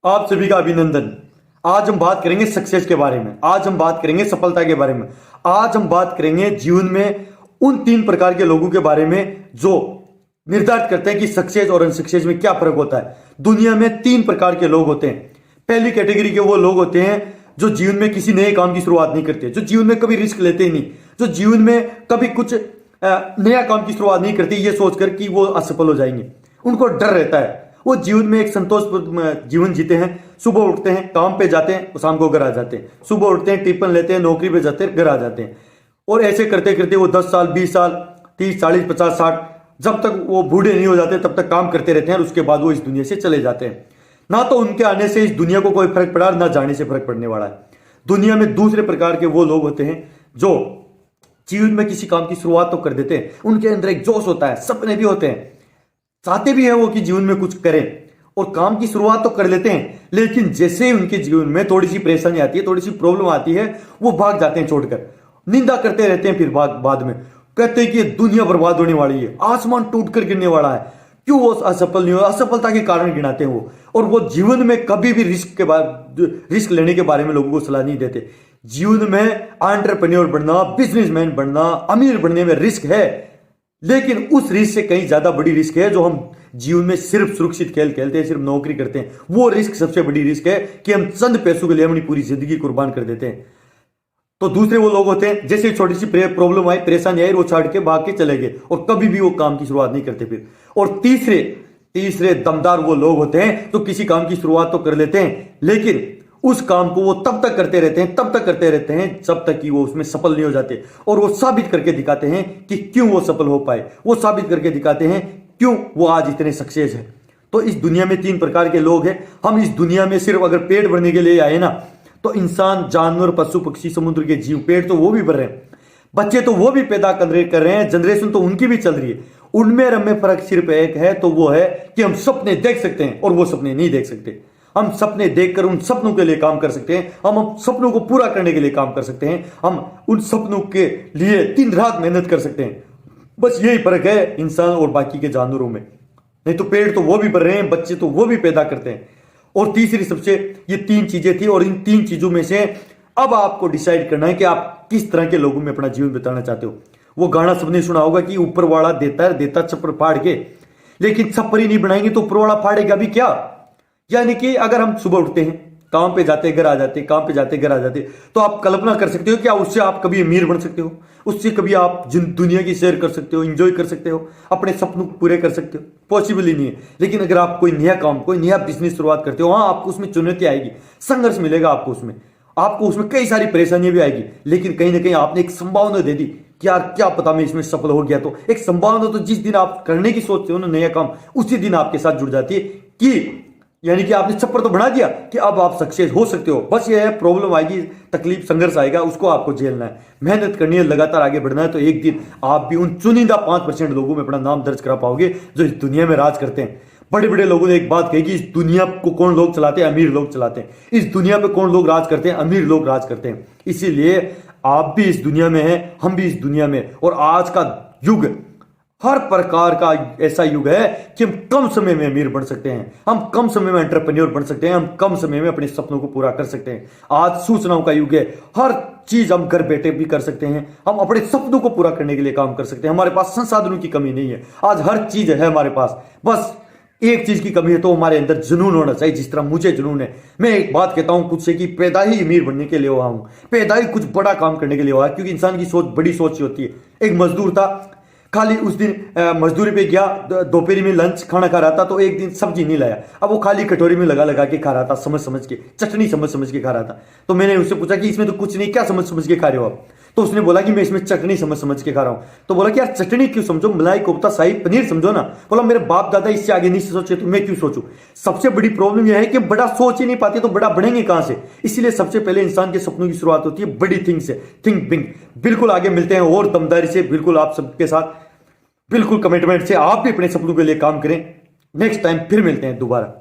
आप सभी का अभिनंदन। आज हम बात करेंगे सक्सेस के बारे में। आज हम बात करेंगे सफलता के बारे में। आज हम बात करेंगे जीवन में उन 3 प्रकार के लोगों के बारे में जो निर्धारित करते हैं कि सक्सेस और अनसक्सेस में क्या फर्क होता है। दुनिया में 3 प्रकार के लोग होते हैं। पहली कैटेगरी के वो लोग होते हैं जो जीवन में किसी नए काम की शुरुआत नहीं करते, जो जीवन में कभी रिस्क लेते ही नहीं, जो जीवन में कभी कुछ नया काम की शुरुआत नहीं करते ये सोचकर कि वो असफल हो जाएंगे। उनको डर रहता है। वो जीवन में एक संतोषपूर्ण जीवन जीते हैं। सुबह उठते हैं, काम पे जाते हैं, शाम को घर आ जाते हैं। सुबह उठते हैं, टिफिन लेते हैं, नौकरी पे जाते हैं, घर आ जाते हैं। और ऐसे करते करते वो 10 साल, 20 साल, 30, 40, 50, 60, जब तक वो बूढ़े नहीं हो जाते तब तक काम करते रहते हैं और उसके बाद वो इस दुनिया से चले जाते हैं। ना तो उनके आने से इस दुनिया को कोई फर्क पड़ा, ना जाने से फर्क पड़ने वाला है। दुनिया में दूसरे प्रकार के वो लोग होते हैं जो जीवन में किसी काम की शुरुआत तो कर देते हैं। उनके अंदर एक जोश होता है, सपने भी होते हैं, चाहते भी हैं वो कि जीवन में कुछ करें और काम की शुरुआत तो कर लेते हैं, लेकिन जैसे ही उनके जीवन में थोड़ी सी परेशानी आती है, थोड़ी सी प्रॉब्लम आती है, वो भाग जाते हैं छोड़कर, निंदा करते रहते हैं। फिर बाद में कहते हैं कि ये दुनिया बर्बाद होने वाली है, आसमान टूटकर गिरने वाला है। क्यों वो असफल नहीं हो, असफलता के कारण गिनाते हैं वो। और वो जीवन में कभी भी रिस्क लेने के बारे में लोगों को सलाह नहीं देते। जीवन में एंटरप्रेन्योर बनना, बिजनेसमैन बनना, अमीर बनने में रिस्क है, लेकिन उस रिस्क से कहीं ज्यादा बड़ी रिस्क है जो हम जीवन में सिर्फ सुरक्षित खेल खेलते हैं, सिर्फ नौकरी करते हैं। वो रिस्क सबसे बड़ी रिस्क है कि हम चंद पैसों के लिए अपनी पूरी जिंदगी कुर्बान कर देते हैं। तो दूसरे वो लोग होते हैं जैसे छोटी सी प्रॉब्लम आई, परेशानी आई, वो छाड़ के भाग के चले गए और कभी भी वो काम की शुरुआत नहीं करते फिर। और तीसरे दमदार वो लोग होते हैं तो किसी काम की शुरुआत तो कर लेते हैं, लेकिन उस काम को वो तब तक करते रहते हैं जब तक कि वो उसमें सफल नहीं हो जाते। और वो साबित करके दिखाते हैं कि क्यों वो सफल हो पाए, वो साबित करके दिखाते हैं क्यों वो आज इतने सक्सेस है। तो इस दुनिया में 3 प्रकार के लोग हैं। हम इस दुनिया में सिर्फ अगर पेट भरने के लिए आए ना, तो इंसान, जानवर, पशु पक्षी, समुद्र के जीव, पेट तो वो भी भर रहे हैं, बच्चे तो वो भी पैदा कर रहे हैं, जनरेशन तो उनकी भी चल रही है। उनमें और हमें फर्क सिर्फ एक है, तो वो है कि हम सपने देख सकते हैं और वो सपने नहीं देख सकते। हम सपने देखकर उन सपनों के लिए काम कर सकते हैं, हम सपनों को पूरा करने के लिए काम कर सकते हैं, हम उन सपनों के लिए दिन रात मेहनत कर सकते हैं। बस यही फर्क है इंसान और बाकी के जानवरों में। नहीं तो पेड़ तो वो भी भर रहे हैं, बच्चे तो वो भी पैदा करते हैं। और तीसरी सबसे ये 3 चीजें थी, और इन 3 चीजों में से अब आपको डिसाइड करना है कि आप किस तरह के लोगों में अपना जीवन बिताना चाहते हो। वो गाना सबने सुना होगा कि ऊपर वाला देता छप्पर फाड़ के, लेकिन छप्पर ही नहीं बनाएंगे तो ऊपर वाला फाड़ेगा भी क्या। यानी कि अगर हम सुबह उठते हैं, काम पे जाते घर आ जाते, काम पे जाते घर आ जाते, तो आप कल्पना कर सकते हो क्या उससे आप कभी अमीर बन सकते हो, उससे कभी आप दुनिया की सैर कर सकते हो, एंजॉय कर सकते हो, अपने सपनों को पूरे कर सकते हो? पॉसिबल ही नहीं है। लेकिन अगर आप कोई नया काम, कोई नया बिजनेस शुरुआत करते हो, हाँ आपको उसमें चुनौती आएगी, संघर्ष मिलेगा आपको उसमें कई सारी परेशानियां भी आएगी, लेकिन कहीं ना कहीं आपने एक संभावना दे दी कि यार क्या पता मैं इसमें सफल हो गया। तो एक संभावना तो जिस दिन आप करने की सोचते हो ना नया काम, उसी दिन आपके साथ जुड़ जाती है कि यानी कि आपने छप्पर तो बना दिया कि अब आप सक्सेस हो सकते हो। बस ये है, प्रॉब्लम आएगी, तकलीफ, संघर्ष आएगा, उसको आपको झेलना है, मेहनत करनी है, लगातार आगे बढ़ना है। तो एक दिन आप भी उन चुनिंदा 5% लोगों में अपना नाम दर्ज करा पाओगे जो इस दुनिया में राज करते हैं। बड़े बड़े लोगों ने एक बात कही कि इस दुनिया को कौन लोग चलाते हैं? अमीर लोग चलाते हैं। इस दुनिया पे कौन लोग राज करते हैं? अमीर लोग राज करते हैं। इसीलिए आप भी इस दुनिया में हैं, हम भी इस दुनिया में, और आज का युग हर प्रकार का ऐसा युग है कि हम कम समय में अमीर बन सकते हैं, हम कम समय में एंटरप्रेन्योर बन सकते हैं, हम कम समय में अपने सपनों को पूरा कर सकते हैं। आज सूचनाओं का युग है, हर चीज हम घर बैठे भी कर सकते हैं, हम अपने सपनों को पूरा करने के लिए काम कर सकते हैं। हमारे पास संसाधनों की कमी नहीं है, आज हर चीज है हमारे पास। बस एक चीज की कमी है, तो हमारे अंदर जुनून होना चाहिए, जिस तरह मुझे जुनून है। मैं एक बात कहता हूं खुद से कि पैदा ही अमीर बनने के लिए हुआ हूं, पैदा ही कुछ बड़ा काम करने के लिए हुआ है, क्योंकि इंसान की सोच बड़ी सोच होती है। एक मजदूर था, खाली उस दिन मजदूरी पे गया, दोपहर में लंच खाना खा रहा था, तो एक दिन सब्जी नहीं लाया। अब वो खाली कटोरी में लगा के खा रहा था, समझ के, चटनी समझ के खा रहा था। तो मैंने उससे पूछा कि इसमें तो कुछ नहीं, क्या समझ के खा रहे हो आप? तो उसने बोला कि मैं इसमें चटनी समझ के खा रहा हूं। तो बोला कि यार चटनी क्यों समझो, मलाई कोफ्ता शाही पनीर समझो ना। बोला मेरे बाप दादा इससे आगे नहीं सोचे तो मैं क्यों सोचूं? सबसे बड़ी प्रॉब्लम यह है कि बड़ा सोच ही नहीं पाते, तो बड़ा बढ़ेंगे कहां से? इसलिए सबसे पहले इंसान के सपनों की शुरुआत होती है बड़ी थिंग से, थिंक बिग। बिल्कुल आगे मिलते हैं और दमदारी से, बिल्कुल आप सबके साथ, बिल्कुल कमिटमेंट से आप भी अपने सपनों के लिए काम करें। नेक्स्ट टाइम फिर मिलते हैं दोबारा।